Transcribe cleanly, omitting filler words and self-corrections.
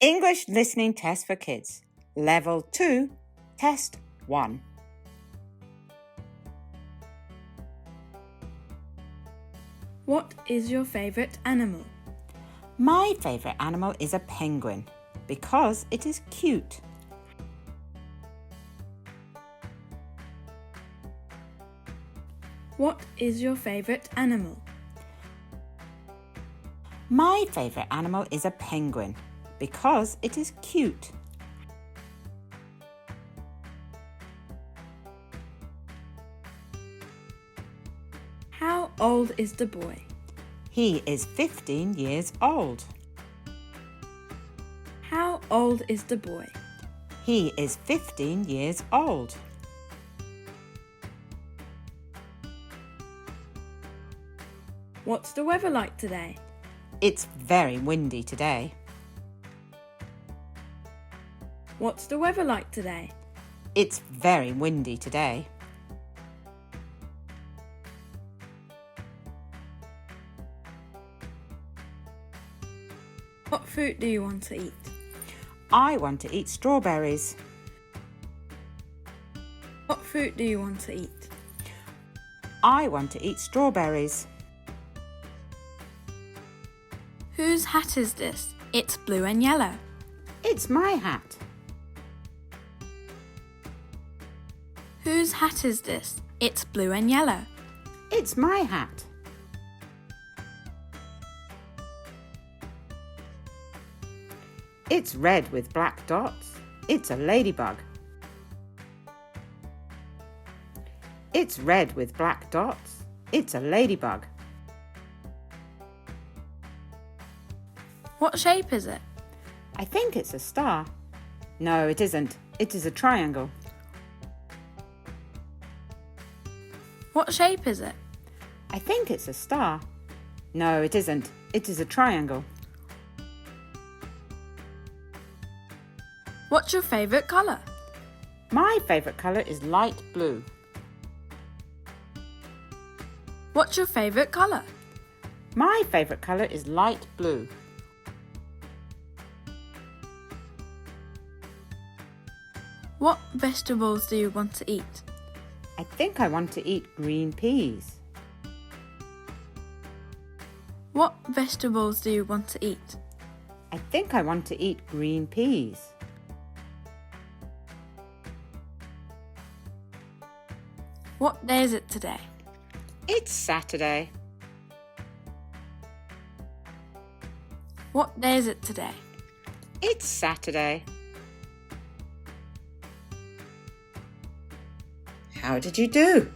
English Listening Test for Kids, Level 2, Test 1. What is your favourite animal? My favourite animal is a penguin because it is cute. What is your favourite animal? My favourite animal is a penguin because it is cute. How old is the boy? He is 15 years old. How old is the boy? He is 15 years old. What's the weather like today? It's very windy today. What's the weather like today? It's very windy today. What fruit do you want to eat? I want to eat strawberries. What fruit do you want to eat? I want to eat strawberries. Whose hat is this? It's blue and yellow. It's my hat. Whose hat is this? It's blue and yellow. It's my hat. It's red with black dots. It's a ladybug. It's red with black dots. It's a ladybug. What shape is it? I think it's a star. No, it isn't. It is a triangle. What shape is it? I think it's a star. No, it isn't. It is a triangle. What's your favourite colour? My favourite colour is light blue. What's your favourite colour? My favourite colour is light blue. What vegetables do you want to eat? I think I want to eat green peas. What vegetables do you want to eat? I think I want to eat green peas. What day is it today? It's Saturday. What day is it today? It's Saturday. How did you do?